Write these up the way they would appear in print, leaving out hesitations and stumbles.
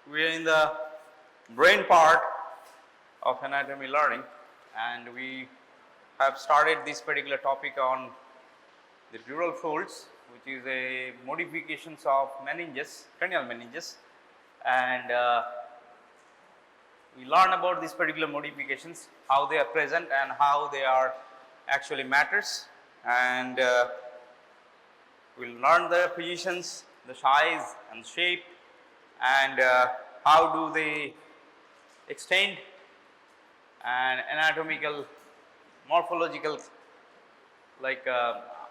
We are in the brain part of anatomy learning, and we have started this particular topic on the dural folds, which is a modifications of meninges, cranial meninges, and we learn about these particular modifications, how they are present and how they are actually matters, and we will learn their positions, the size and shape, and how do they extend, and anatomical, morphological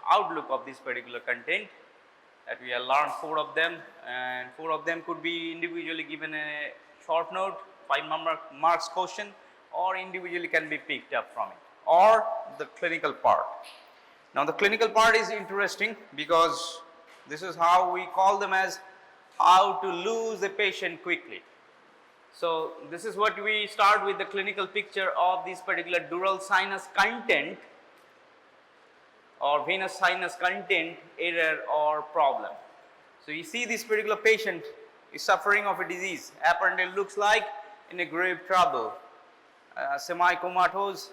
outlook of this particular content that we have learned 4 of them, and 4 of them could be individually given a short note, 5 marks question, or individually can be picked up from it, or the clinical part. Now the clinical part is interesting because this is how we call them as how to lose a patient quickly. So this is what we start with, the clinical picture of this particular dural sinus content or venous sinus content error or problem. So you see this particular patient is suffering of a disease, apparently looks like in a grave trouble, semi-comatose,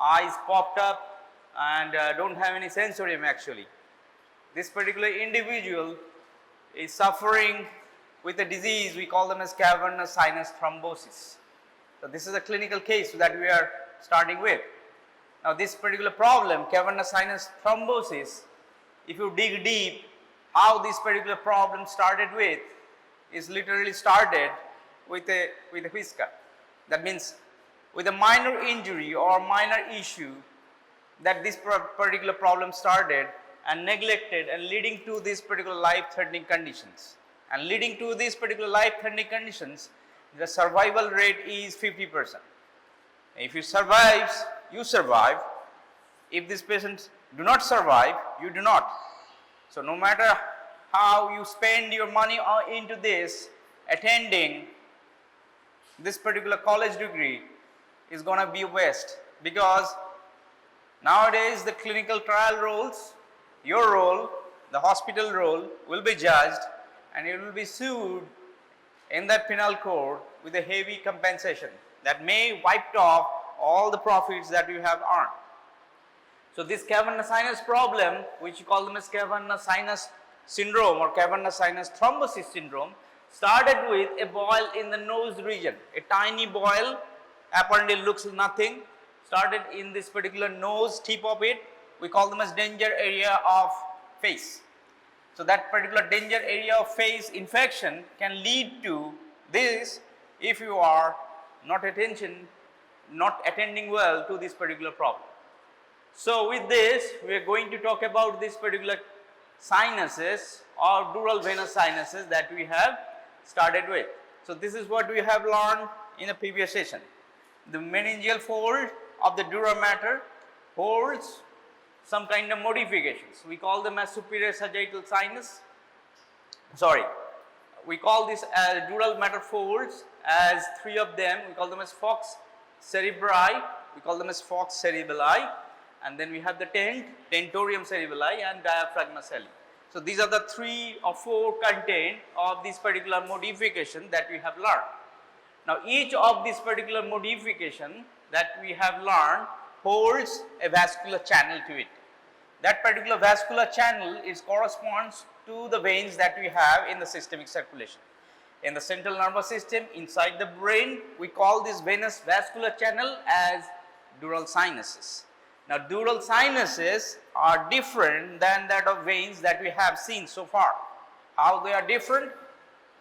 eyes popped up and don't have any sensorium actually. This particular individual is suffering with a disease we call them as Cavernous Sinus Thrombosis. So this is a clinical case that we are starting with. Now this particular problem, Cavernous Sinus Thrombosis, if you dig deep, how this particular problem started with is literally started with a whisker. That means with a minor injury or minor issue that this particular problem started and neglected and leading to these particular life-threatening conditions. And leading to these particular life-threatening conditions, the survival rate is 50%. If you survive, you survive. If these patients do not survive, you do not. So no matter how you spend your money into this, attending this particular college degree is going to be a waste, because nowadays the clinical trial roles, your role, the hospital role will be judged and you will be sued in that penal court with a heavy compensation that may wipe off all the profits that you have earned. So this cavernous sinus problem, which you call them as cavernous sinus syndrome or cavernous sinus thrombosis syndrome, started with a boil in the nose region, a tiny boil, apparently looks nothing, started in this particular nose tip of it. We call them as danger area of face. So that particular danger area of face infection can lead to this if you are not attending well to this particular problem. So with this, we are going to talk about this particular sinuses or dural venous sinuses that we have started with. So this is what we have learned in the previous session. The meningeal fold of the dura mater holds some kind of modifications. We call them as superior sagittal sinus. We call this as dural mater folds as 3 of them. We call them as fox cerebri, we call them as fox cerebelli, and then we have the tentorium cerebelli and diaphragma celli. So these are the 3 or 4 content of this particular modification that we have learned. Now each of this particular modification that we have learned holds a vascular channel to it. That particular vascular channel corresponds to the veins that we have in the systemic circulation. In the central nervous system, inside the brain, we call this venous vascular channel as dural sinuses. Now dural sinuses are different than that of veins that we have seen so far. How they are different?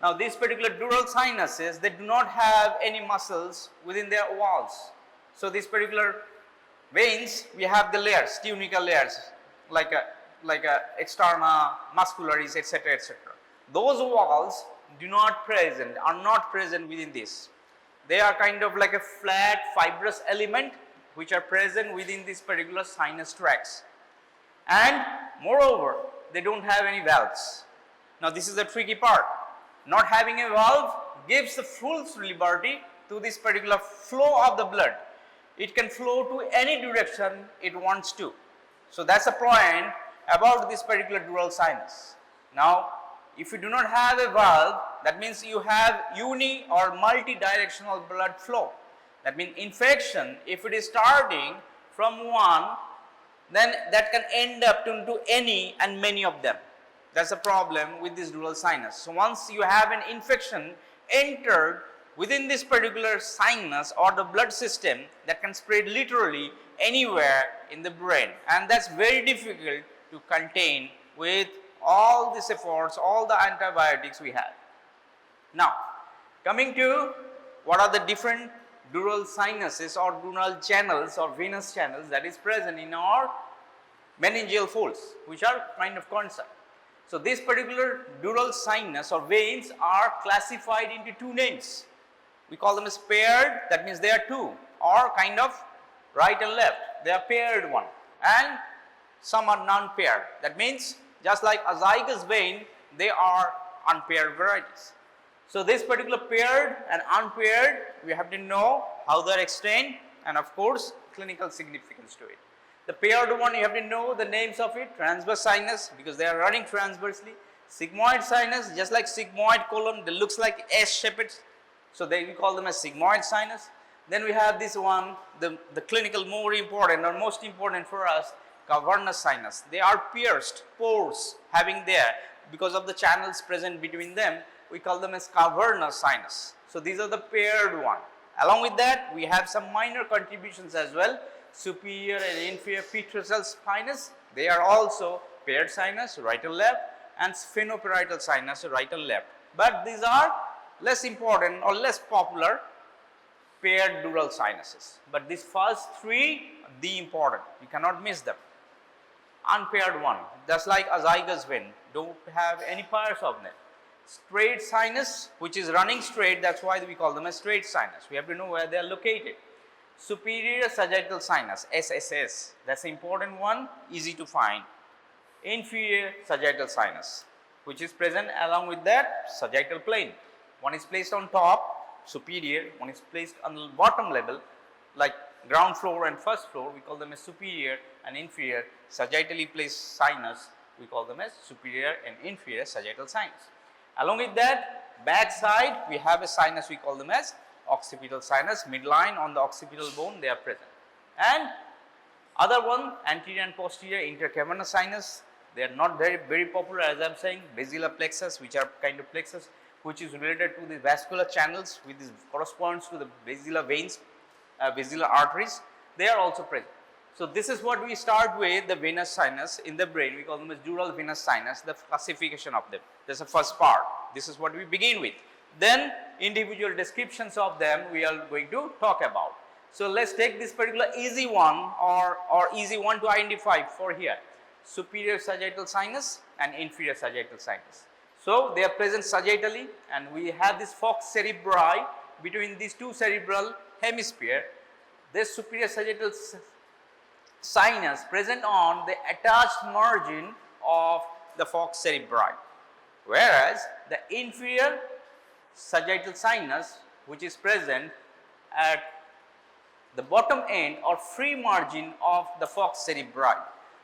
Now these particular dural sinuses, they do not have any muscles within their walls. So these particular veins, we have the layers, tunica layers, like a externa muscularis, etc., etc. Those walls are not present within this. They are kind of like a flat fibrous element which are present within this particular sinus tracts, and moreover they don't have any valves. Now this is the tricky part. Not having a valve gives the full liberty to this particular flow of the blood. It can flow to any direction it wants to. So that's a point about this particular dural sinus. Now if you do not have a valve, that means you have uni or multi-directional blood flow. That means infection, if it is starting from one, then that can end up into any and many of them. That's the problem with this dural sinus. So once you have an infection entered within this particular sinus or the blood system, that can spread literally anywhere in the brain, and that's very difficult to contain with all these efforts, all the antibiotics we have. Now, coming to what are the different dural sinuses or dural channels or venous channels that is present in our meningeal folds, which are kind of concerned. So, this particular dural sinus or veins are classified into two names. We call them as paired, that means they are two, or kind of right and left, they are paired one, and some are non-paired. That means just like azygous vein, they are unpaired varieties. So, this particular paired and unpaired, we have to know how they are explained and of course clinical significance to it. The paired one, you have to know the names of it: transverse sinus, because they are running transversely; sigmoid sinus, just like sigmoid colon, they looks like S-shaped, so we call them as sigmoid sinus. Then we have this one, the clinical more important or most important for us, cavernous sinus. They are pierced pores having there, because of the channels present between them, we call them as cavernous sinus. So these are the paired one. Along with that, we have some minor contributions as well. Superior and inferior petrosal sinus, they are also paired sinus, right and left, and sphenoparietal sinus, right and left. But these are less important or less popular paired dural sinuses. But these first three are the important, you cannot miss them. Unpaired one, just like azygous vein, don't have any pairs of them. Straight sinus, which is running straight, that's why we call them a straight sinus. We have to know where they are located. Superior Sagittal Sinus, SSS, that's the important one, easy to find. Inferior Sagittal Sinus, which is present along with that sagittal plane. One is placed on top, superior, one is placed on the bottom level, like ground floor and first floor, we call them as superior and inferior sagittally placed sinus, we call them as superior and inferior sagittal sinus. Along with that, back side, we have a sinus, we call them as occipital sinus, midline on the occipital bone, they are present. And other one, anterior and posterior intercavernous sinus, they are not very popular, as I am saying. Basilar plexus, which are kind of plexus, which is related to the vascular channels, which corresponds to the basilar veins, basilar arteries, they are also present. So this is what we start with, the venous sinus in the brain, we call them as dural venous sinus, the classification of them. That's the first part. This is what we begin with. Then individual descriptions of them we are going to talk about. So let's take this particular easy one or easy one to identify for here. Superior sagittal sinus and inferior sagittal sinus. So they are present sagittally, and we have this fox cerebri between these two cerebral hemisphere. This superior sagittal sinus present on the attached margin of the fox cerebri, whereas the inferior sagittal sinus, which is present at the bottom end or free margin of the fox cerebri.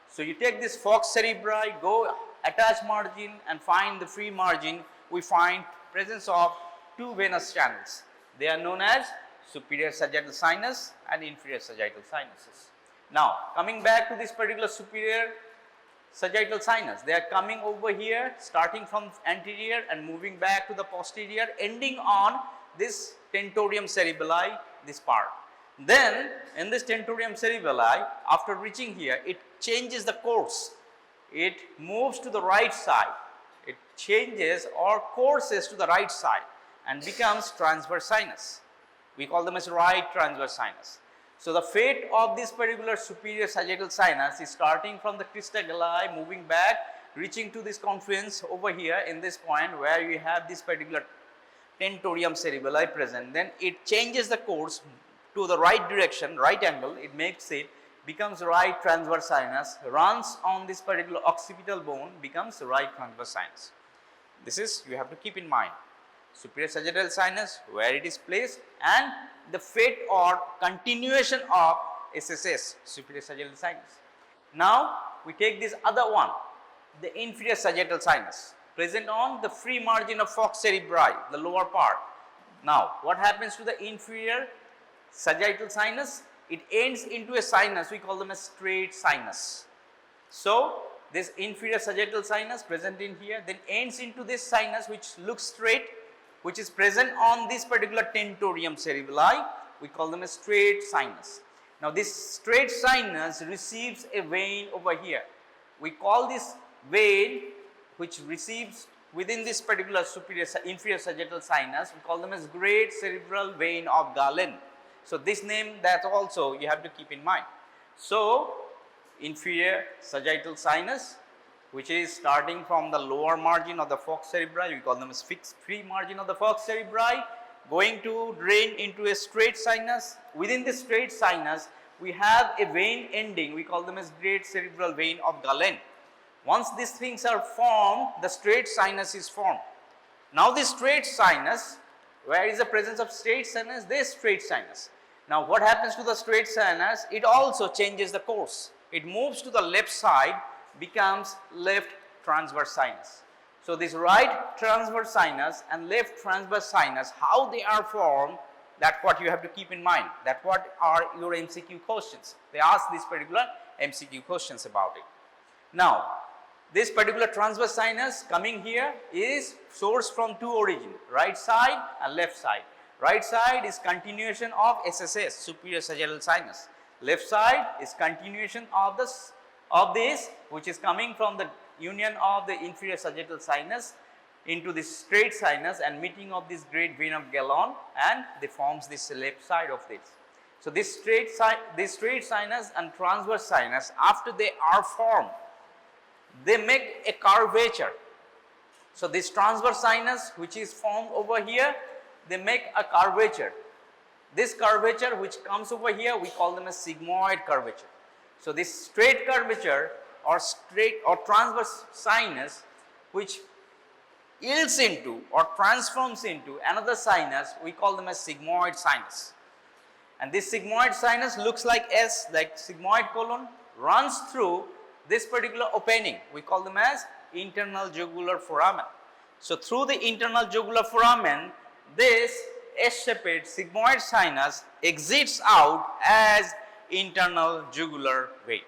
So you take this fox cerebri, go attach margin and find the free margin, we find presence of two venous channels. They are known as superior sagittal sinus and inferior sagittal sinuses. Now coming back to this particular superior sagittal sinus, they are coming over here, starting from anterior and moving back to the posterior, ending on this tentorium cerebelli, this part. Then in this tentorium cerebelli, after reaching here, it changes the course. It moves to the right side. It changes or courses to the right side and becomes transverse sinus. We call them as right transverse sinus. So the fate of this particular superior sagittal sinus is starting from the crista galli, moving back, reaching to this confluence over here in this point where you have this particular tentorium cerebelli present. Then it changes the course to the right direction, right angle, it makes it, becomes right transverse sinus, runs on this particular occipital bone, becomes right transverse sinus. This is, you have to keep in mind, superior sagittal sinus, where it is placed, and the fate or continuation of SSS, superior sagittal sinus. Now we take this other one, the inferior sagittal sinus. present on the free margin of falx cerebri, the lower part. Now, what happens to the inferior sagittal sinus? It ends into a sinus, we call them a straight sinus. So, this inferior sagittal sinus present in here, then ends into this sinus which looks straight, which is present on this particular tentorium cerebelli, we call them a straight sinus. Now, this straight sinus receives a vein over here. We call this vein which receives within this particular inferior sagittal sinus, we call them as great cerebral vein of Galen. So, this name that also you have to keep in mind. So, inferior sagittal sinus, which is starting from the lower margin of the falx cerebri, we call them as fixed free margin of the falx cerebri, going to drain into a straight sinus. Within this straight sinus, we have a vein ending, we call them as great cerebral vein of Galen. Once these things are formed, the straight sinus is formed. Now, this straight sinus, where is the presence of straight sinus? This straight sinus. Now, what happens to the straight sinus? It also changes the course. It moves to the left side, becomes left transverse sinus. So, this right transverse sinus and left transverse sinus, how they are formed, that's what you have to keep in mind. That what are your MCQ questions. They ask these particular MCQ questions about it. Now, this particular transverse sinus coming here is sourced from two origins, right side and left side. Right side is continuation of SSS, superior sagittal sinus. Left side is continuation of this which is coming from the union of the inferior sagittal sinus into this straight sinus and meeting of this great vein of Galen, and they forms this left side of this. So, this straight sinus and transverse sinus, after they are formed, they make a curvature. So, this transverse sinus which is formed over here, they make a curvature. This curvature which comes over here, we call them a sigmoid curvature. So, this straight curvature or straight or transverse sinus which yields into or transforms into another sinus, we call them as sigmoid sinus. And this sigmoid sinus looks like S, like sigmoid colon, runs through this particular opening, we call them as internal jugular foramen. So, through the internal jugular foramen, this S-shaped sigmoid sinus exits out as internal jugular vein.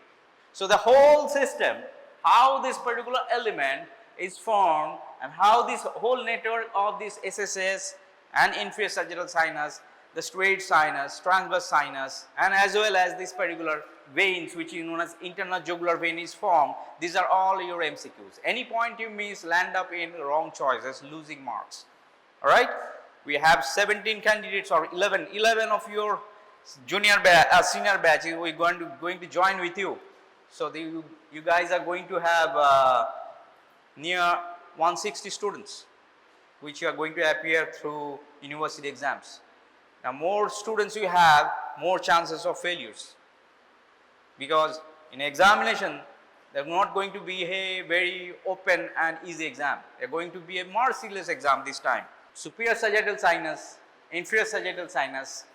So, the whole system, how this particular element is formed and how this whole network of this SSS and inferior sagittal sinus, the straight sinus, transverse sinus, and as well as this particular veins which is known as internal jugular vein is formed, these are all your MCQs. Any point you miss, land up in wrong choices, losing marks. Alright, we have 17 candidates or 11 of your senior batch we going to join with you. So, you guys are going to have near 160 students which you are going to appear through university exams. Now, more students you have, more chances of failures, because in examination they are not going to be a very open and easy exam. They are going to be a merciless exam this time. Superior sagittal sinus, inferior sagittal sinus,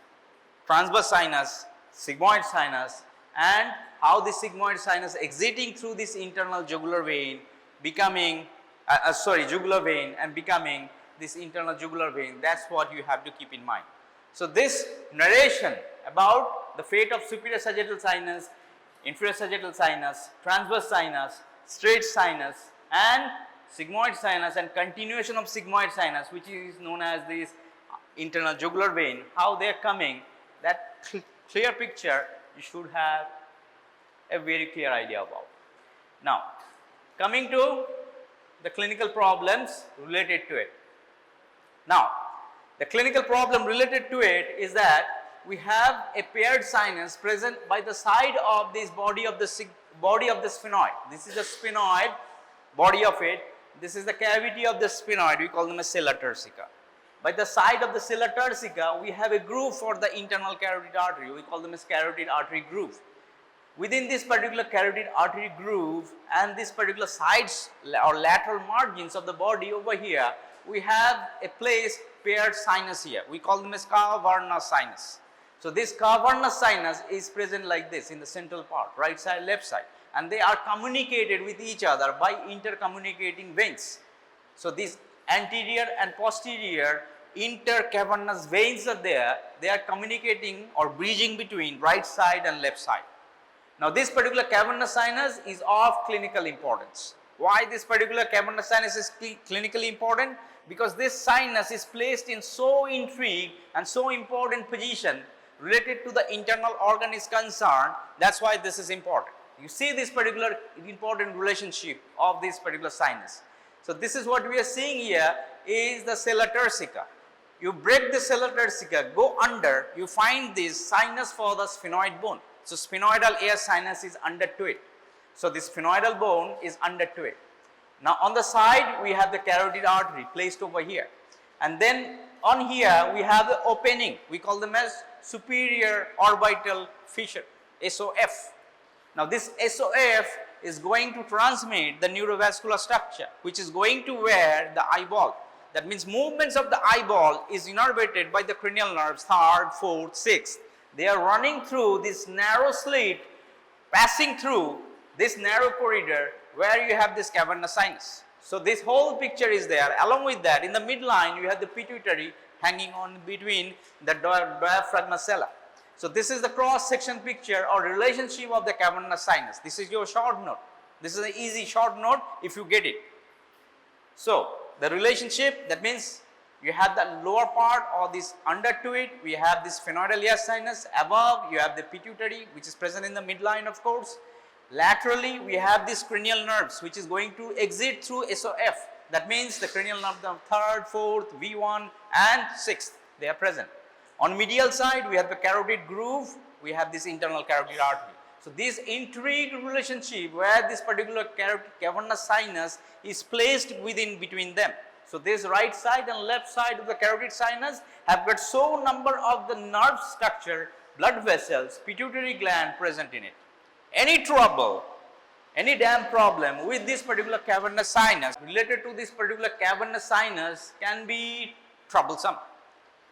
transverse sinus, sigmoid sinus, and how the sigmoid sinus exiting through this internal jugular vein becoming jugular vein and becoming this internal jugular vein, that's what you have to keep in mind. So, this narration about the fate of superior sagittal sinus, inferior sagittal sinus, transverse sinus, straight sinus and sigmoid sinus and continuation of sigmoid sinus, which is known as this internal jugular vein, how they are coming, that clear picture you should have a very clear idea about. Now, coming to the clinical problems related to it. Now, the clinical problem related to it is that we have a paired sinus present by the side of this body of the sphenoid. This is the sphenoid body of it. This is the cavity of the sphenoid. We call them a sella turcica. By the side of the sella turcica, we have a groove for the internal carotid artery. We call them as carotid artery groove. Within this particular carotid artery groove and this particular sides or lateral margins of the body over here, we have a place paired sinus here. We call them as cavernous sinus. So, this cavernous sinus is present like this in the central part, right side, left side, and they are communicated with each other by intercommunicating veins. So these anterior and posterior intercavernous veins are there. They are communicating or bridging between right side and left side. Now this particular cavernous sinus is of clinical importance. Why this particular cavernous sinus is clinically important? Because this sinus is placed in so intrigued and so important position related to the internal organ is concerned. That's why this is important. You see this particular important relationship of this particular sinus. So this is what we are seeing here is the sella turcica. You break the sella turcica, go under, you find this sinus for the sphenoid bone. So sphenoidal air sinus is under to it. So this sphenoidal bone is under to it. Now on the side we have the carotid artery placed over here, and then on here we have the opening. We call them as superior orbital fissure, SOF. Now this SOF is going to transmit the neurovascular structure, which is going to where the eyeball. That means movements of the eyeball is innervated by the cranial nerves 3rd, 4th, 6th. They are running through this narrow slit, passing through this narrow corridor where you have this cavernous sinus. So this whole picture is there. Along with that, in the midline you have the pituitary hanging on between the diaphragma sella. So this is the cross section picture or relationship of the cavernous sinus. This is your short note. This is an easy short note if you get it. So the relationship, that means you have the lower part or this under to it, we have this sphenoidal air sinus. Above you have the pituitary, which is present in the midline, of course. Laterally we have these cranial nerves which is going to exit through SOF. That means the cranial nerves of 3rd, 4th, V1 and 6th, they are present. On medial side we have the carotid groove, we have this internal carotid artery. So this intrigued relationship where this particular cavernous sinus is placed within between them. So this right side and left side of the carotid sinus have got so number of the nerve structure, blood vessels, pituitary gland present in it. Any trouble, any damn problem with this particular cavernous sinus related to this particular cavernous sinus can be troublesome.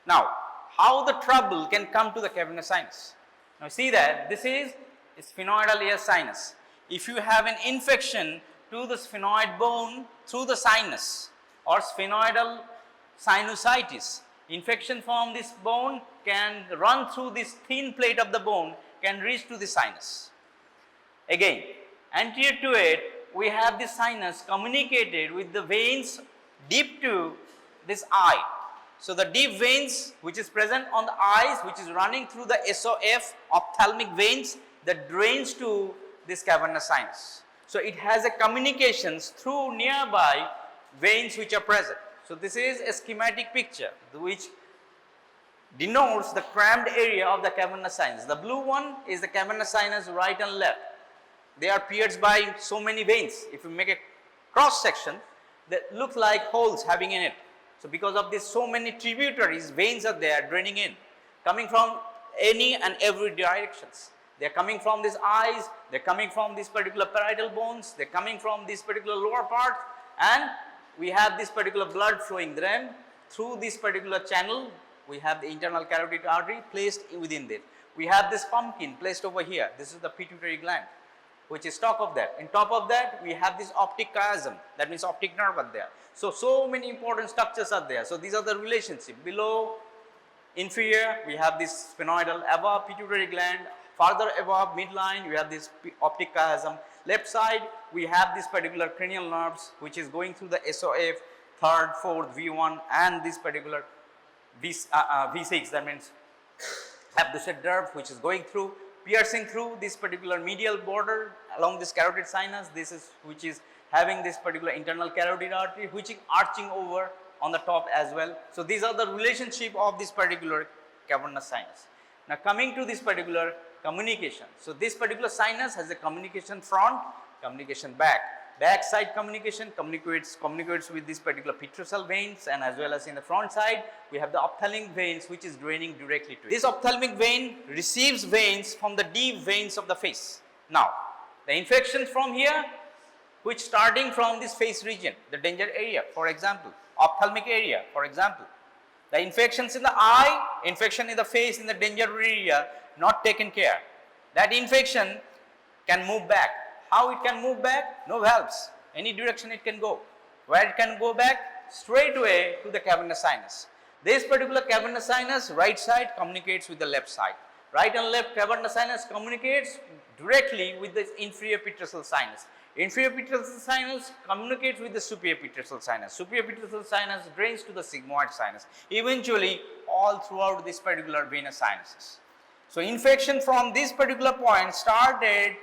Now, how the trouble can come to the cavernous sinus? Now see that this is a sphenoidal air sinus. If you have an infection to the sphenoid bone through the sinus or sphenoidal sinusitis, infection from this bone can run through this thin plate of the bone, can reach to the sinus. Again, anterior to it, we have the sinus communicated with the veins deep to this eye. So the deep veins which is present on the eyes, which is running through the SOF, ophthalmic veins, that drains to this cavernous sinus. So it has a communications through nearby veins which are present. So this is a schematic picture which denotes the cramped area of the cavernous sinus. The blue one is the cavernous sinus right and left. They are pierced by so many veins. If you make a cross section, that looks like holes having in it. So because of this, so many tributaries, veins are there draining in, coming from any and every directions. They are coming from these eyes, they are coming from these particular parietal bones, they are coming from this particular lower part, and we have this particular blood flowing them through this particular channel. We have the internal carotid artery placed within there. We have this pumpkin placed over here. This is the pituitary gland, which is top of that. In top of that, we have this optic chiasm, that means optic nerve are there. So many important structures are there. So these are the relationship. Below inferior, we have this sphenoidal, above pituitary gland, farther above midline, we have this optic chiasm. Left side, we have this particular cranial nerves, which is going through the SOF, 3rd, 4th, V1, and this particular V6, that means abducted nerve, which is going through, piercing through this particular medial border along this carotid sinus. This is which is having this particular internal carotid artery, which is arching over on the top as well. So these are the relationship of this particular cavernous sinus. Now coming to this particular communication. So this particular sinus has a communication front, communication back. Back side communication communicates with this particular petrosal veins, and as well as in the front side we have the ophthalmic veins which is draining directly to it. This ophthalmic vein receives veins from the deep veins of the face. Now the infections from here, which starting from this face region, the danger area, for example, ophthalmic area, for example, the infections in the eye, infection in the face, in the danger area, not taken care, that infection can move back. How it can move back? No valves, any direction it can go. Where it can go back? Straight away to the cavernous sinus. This particular cavernous sinus, right side communicates with the left side. Right and left cavernous sinus communicates directly with the inferior petrosal sinus. Inferior petrosal sinus communicates with the superior petrosal sinus. Superior petrosal sinus drains to the sigmoid sinus. Eventually, all throughout this particular venous sinuses. So, infection from this particular point started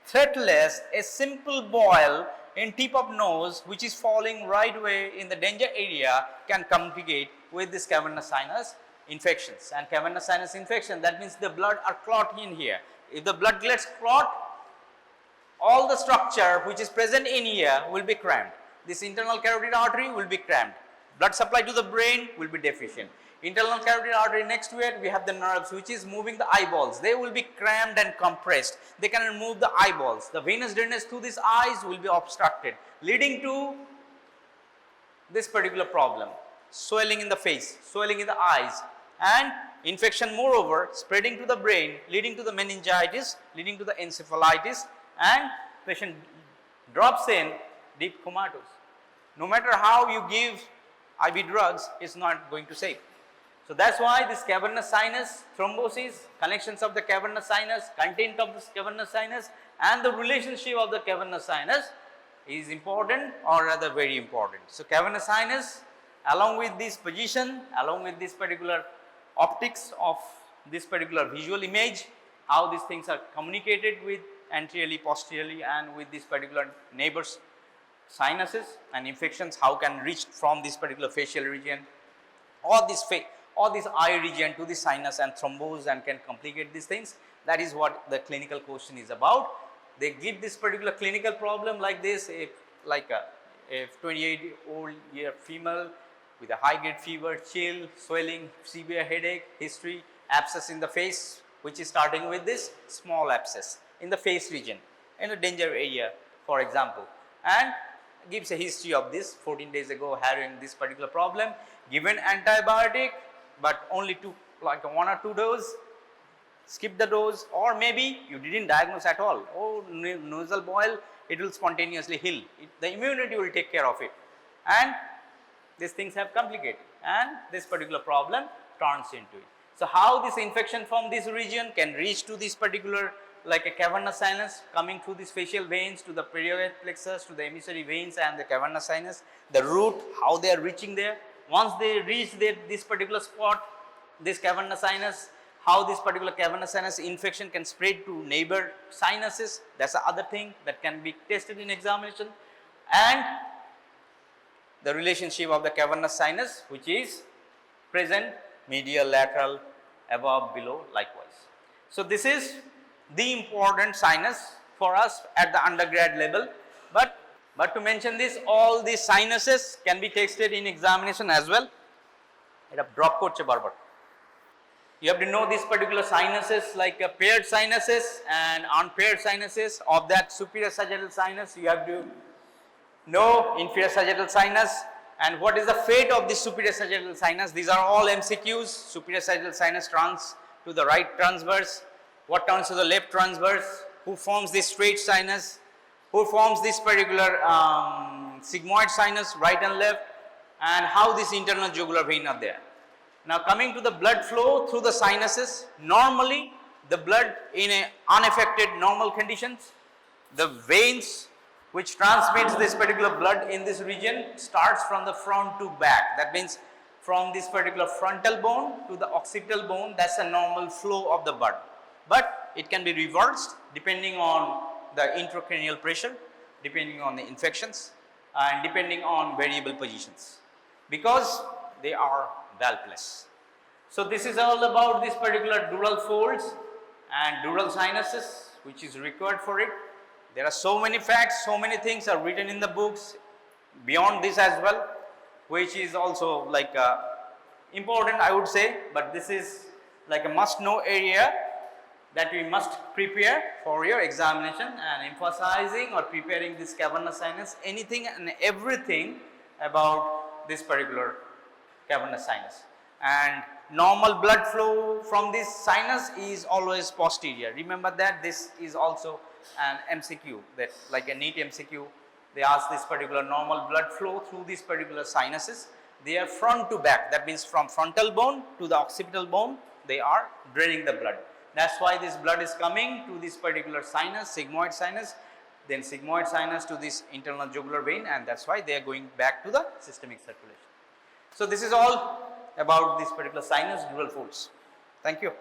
threatless, a simple boil in tip of nose which is falling right away in the danger area can complicate with this cavernous sinus infections. And cavernous sinus infection, that means the blood are clot in here. If the blood gets clot, all the structure which is present in here will be cramped. This internal carotid artery will be cramped. Blood supply to the brain will be deficient. Internal carotid artery, next to it we have the nerves which is moving the eyeballs. They will be cramped and compressed. They cannot move the eyeballs. The venous drainage through these eyes will be obstructed, leading to this particular problem. Swelling in the face, swelling in the eyes, and infection moreover spreading to the brain, leading to the meningitis, leading to the encephalitis, and patient drops in deep comatose. No matter how you give IV drugs, it's not going to save. So that's why this cavernous sinus thrombosis, connections of the cavernous sinus, content of this cavernous sinus, and the relationship of the cavernous sinus is important, or rather very important. So cavernous sinus, along with this position, along with this particular optics of this particular visual image, how these things are communicated with anteriorly, posteriorly, and with this particular neighbors sinuses, and infections how can reach from this particular facial region or this eye region to the sinus and thrombose and can complicate these things. That is what the clinical question is about. They give this particular clinical problem like this, if 28-year-old female with a high grade fever, chill, swelling, severe headache, history, abscess in the face which is starting with this small abscess in the face region in a danger area, for example, and gives a history of this 14 days ago having this particular problem, given antibiotic but only took like 1 or 2 doses, skip the dose, or maybe you didn't diagnose at all. Oh, nasal boil, it will spontaneously heal. The immunity will take care of it, and these things have complicated, and this particular problem turns into it. So how this infection from this region can reach to this particular like a cavernous sinus, coming through these facial veins to the perioid plexus, to the emissary veins and the cavernous sinus, the root, how they are reaching there. Once they reach this particular spot, this cavernous sinus, how this particular cavernous sinus infection can spread to neighbor sinuses, that's the other thing that can be tested in examination, and the relationship of the cavernous sinus which is present medial, lateral, above, below, likewise. So this is the important sinus for us at the undergrad level, but to mention this, all these sinuses can be tested in examination as well. Drop korche barbar. You have to know these particular sinuses like paired sinuses and unpaired sinuses. Of that superior sagittal sinus, you have to know inferior sagittal sinus and what is the fate of this superior sagittal sinus. These are all MCQs. Superior sagittal sinus turns to the right transverse. What turns to the left transverse? Who forms this straight sinus? Who forms this particular sigmoid sinus, right and left? And how this internal jugular vein are there. Now coming to the blood flow through the sinuses, normally the blood in a unaffected normal conditions, the veins which transmits this particular blood in this region starts from the front to back. That means from this particular frontal bone to the occipital bone, that's a normal flow of the blood. But it can be reversed depending on the intracranial pressure, depending on the infections, and depending on variable positions, because they are valveless. So this is all about this particular dural folds and dural sinuses which is required for it. There are so many facts, so many things are written in the books beyond this as well, which is also like important, I would say, but this is like a must know area that we must prepare for your examination, and emphasizing or preparing this cavernous sinus, anything and everything about this particular cavernous sinus. And normal blood flow from this sinus is always posterior. Remember that this is also an MCQ, that like a neat MCQ They ask this particular normal blood flow through these particular sinuses. They are front to back, that means from frontal bone to the occipital bone, they are draining the blood. That's why this blood is coming to this particular sinus, sigmoid sinus, then sigmoid sinus to this internal jugular vein, and that's why they are going back to the systemic circulation. So this is all about this particular sinus dural folds. Thank you.